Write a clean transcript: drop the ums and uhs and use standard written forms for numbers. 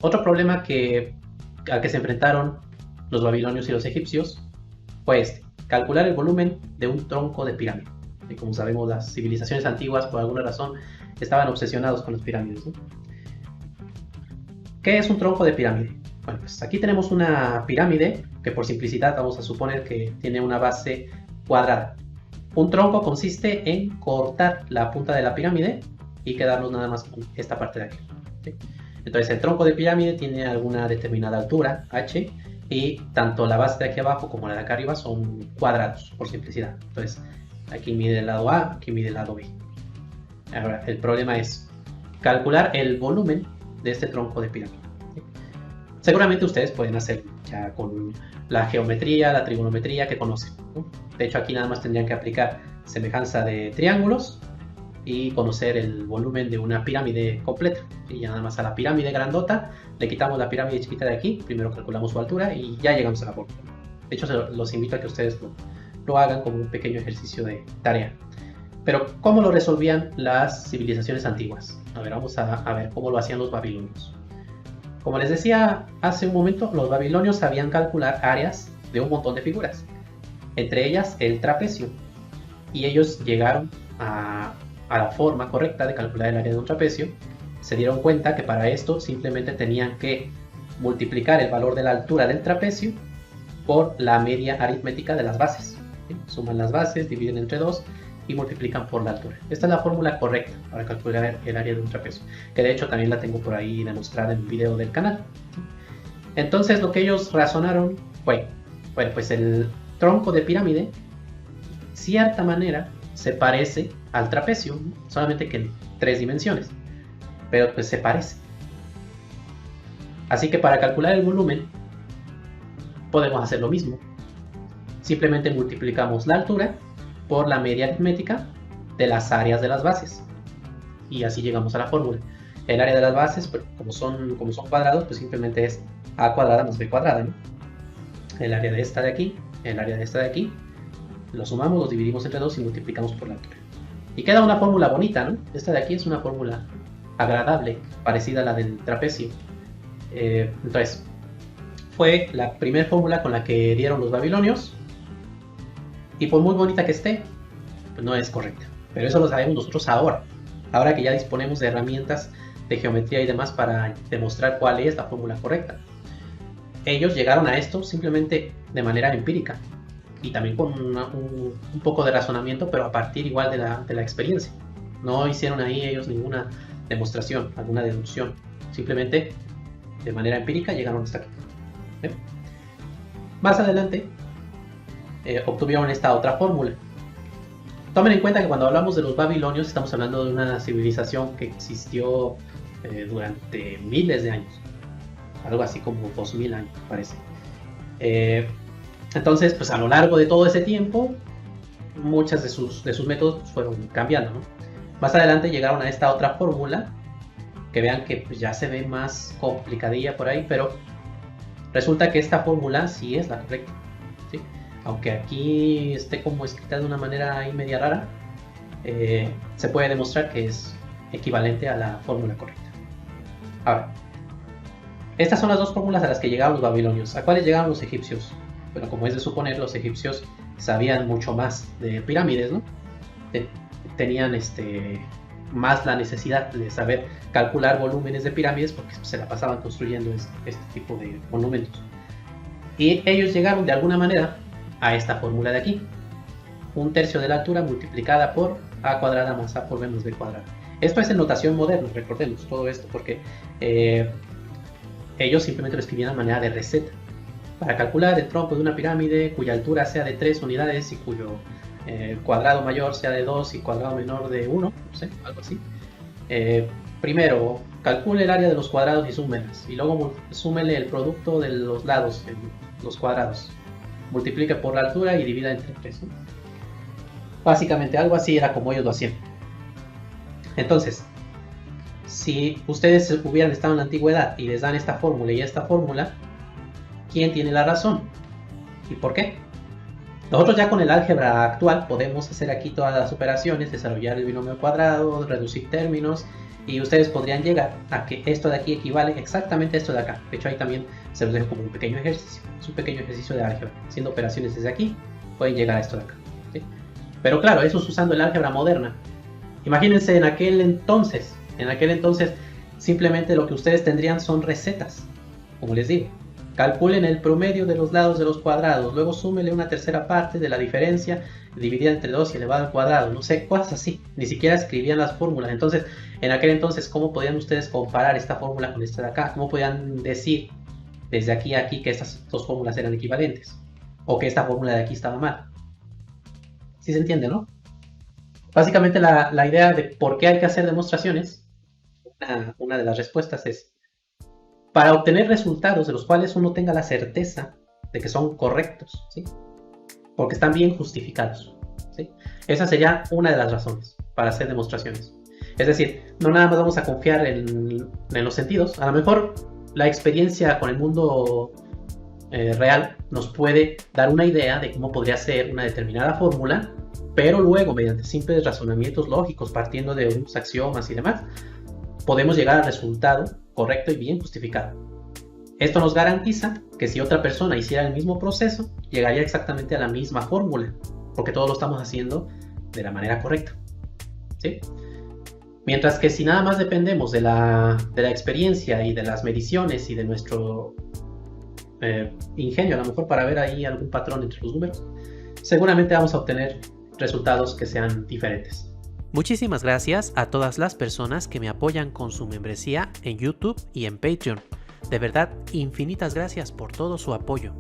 Otro problema al que se enfrentaron los babilonios y los egipcios fue calcular el volumen de un tronco de pirámide. Y como sabemos, las civilizaciones antiguas, por alguna razón, estaban obsesionados con las pirámides, ¿no? ¿Qué es un tronco de pirámide? Bueno, pues aquí tenemos una pirámide que por simplicidad vamos a suponer que tiene una base cuadrada. Un tronco consiste en cortar la punta de la pirámide y quedarnos nada más con esta parte de aquí, ¿sí? Entonces el tronco de pirámide tiene alguna determinada altura, h, y tanto la base de aquí abajo como la de acá arriba son cuadrados, por simplicidad. Entonces aquí mide el lado A, aquí mide el lado B. Ahora, el problema es calcular el volumen de este tronco de pirámide, ¿sí? Seguramente ustedes pueden hacerlo ya con la geometría, la trigonometría que conocen, ¿no? De hecho, aquí nada más tendrían que aplicar semejanza de triángulos y conocer el volumen de una pirámide completa. Y ya nada más a la pirámide grandota le quitamos la pirámide chiquita de aquí, primero calculamos su altura y ya llegamos a la fórmula. De hecho, los invito a que ustedes lo hagan como un pequeño ejercicio de tarea. Pero, ¿cómo lo resolvían las civilizaciones antiguas? A ver, vamos a ver cómo lo hacían los babilonios. Como les decía hace un momento, los babilonios sabían calcular áreas de un montón de figuras, entre ellas el trapecio. Y ellos llegaron a la forma correcta de calcular el área de un trapecio. Se dieron cuenta que para esto simplemente tenían que multiplicar el valor de la altura del trapecio por la media aritmética de las bases, ¿sí? Suman las bases, dividen entre 2 y multiplican por la altura. Esta es la fórmula correcta para calcular el área de un trapecio, que de hecho también la tengo por ahí demostrada en un video del canal, ¿sí? Entonces lo que ellos razonaron fue, bueno, pues el tronco de pirámide, cierta manera, se parece al trapecio, solamente que en 3 dimensiones, pero pues se parece. Así que para calcular el volumen podemos hacer lo mismo. Simplemente multiplicamos la altura por la media aritmética de las áreas de las bases y así llegamos a la fórmula. El área de las bases, pues, como son cuadrados, pues simplemente es a cuadrada más b cuadrada, ¿no? El área de esta de aquí, el área de esta de aquí, lo sumamos, los dividimos entre 2 y multiplicamos por la altura. Y queda una fórmula bonita, ¿no? Esta de aquí es una fórmula agradable, parecida a la del trapecio. Entonces, fue la primera fórmula con la que dieron los babilonios. Y por muy bonita que esté, pues no es correcta. Pero eso lo sabemos nosotros ahora que ya disponemos de herramientas de geometría y demás para demostrar cuál es la fórmula correcta. Ellos llegaron a esto simplemente de manera empírica y también con un poco de razonamiento, pero a partir igual de la experiencia. No hicieron ahí ellos ninguna demostración, alguna deducción. Simplemente de manera empírica llegaron hasta aquí. ¿Eh? Más adelante obtuvieron esta otra fórmula. Tomen en cuenta que cuando hablamos de los babilonios estamos hablando de una civilización que existió durante miles de años, algo así como 2000 años parece. Entonces, pues a lo largo de todo ese tiempo, muchos de sus métodos fueron cambiando, ¿no? Más adelante llegaron a esta otra fórmula, que vean que pues, ya se ve más complicadilla por ahí, pero resulta que esta fórmula sí es la correcta, ¿sí? Aunque aquí esté como escrita de una manera ahí media rara, se puede demostrar que es equivalente a la fórmula correcta. Ahora, estas son las dos fórmulas a las que llegaron los babilonios. ¿A cuáles llegaron los egipcios? Bueno, como es de suponer, los egipcios sabían mucho más de pirámides, ¿no? Tenían más la necesidad de saber calcular volúmenes de pirámides porque se la pasaban construyendo este tipo de monumentos. Y ellos llegaron de alguna manera a esta fórmula de aquí: 1/3 de la altura multiplicada por a cuadrada más a por b más b cuadrada. Esto es en notación moderna, recordemos todo esto, porque ellos simplemente lo escribían de manera de receta. Para calcular el tronco de una pirámide cuya altura sea de 3 unidades y cuyo cuadrado mayor sea de 2 y cuadrado menor de 1, no sé, algo así. Primero, calcule el área de los cuadrados y súmelas, y luego súmele el producto de los lados en los cuadrados. Multiplique por la altura y divida entre 3, ¿no? Básicamente algo así era como ellos lo hacían. Entonces, si ustedes hubieran estado en la antigüedad y les dan esta fórmula y esta fórmula, ¿quién tiene la razón? ¿Y por qué? Nosotros ya con el álgebra actual podemos hacer aquí todas las operaciones, desarrollar el binomio cuadrado, reducir términos Y ustedes podrían llegar a que esto de aquí equivale exactamente a esto de acá. De hecho, ahí también se los dejo como un pequeño ejercicio. Es un pequeño ejercicio de álgebra. Haciendo operaciones desde aquí, pueden llegar a esto de acá. ¿Sí? Pero claro, eso es usando el álgebra moderna. Imagínense en aquel entonces simplemente lo que ustedes tendrían son recetas, como les digo. Calculen el promedio de los lados de los cuadrados, luego súmele una tercera parte de la diferencia dividida entre 2 y elevado al cuadrado, no sé, cosas así. Ni siquiera escribían las fórmulas. Entonces, en aquel entonces, ¿cómo podían ustedes comparar esta fórmula con esta de acá? ¿Cómo podían decir desde aquí a aquí que estas dos fórmulas eran equivalentes? O que esta fórmula de aquí estaba mal. ¿Sí se entiende, no? Básicamente la idea de por qué hay que hacer demostraciones, una de las respuestas es para obtener resultados de los cuales uno tenga la certeza de que son correctos, ¿sí? Porque están bien justificados, ¿sí? Esa sería una de las razones para hacer demostraciones. Es decir, no nada más vamos a confiar en los sentidos. A lo mejor la experiencia con el mundo real nos puede dar una idea de cómo podría ser una determinada fórmula, pero luego, mediante simples razonamientos lógicos, partiendo de unos axiomas y demás, podemos llegar al resultado correcto y bien justificado. Esto nos garantiza que si otra persona hiciera el mismo proceso, llegaría exactamente a la misma fórmula, porque todos lo estamos haciendo de la manera correcta, ¿sí? Mientras que si nada más dependemos de la experiencia y de las mediciones y de nuestro ingenio, a lo mejor para ver ahí algún patrón entre los números, seguramente vamos a obtener resultados que sean diferentes. Muchísimas gracias a todas las personas que me apoyan con su membresía en YouTube y en Patreon. De verdad, infinitas gracias por todo su apoyo.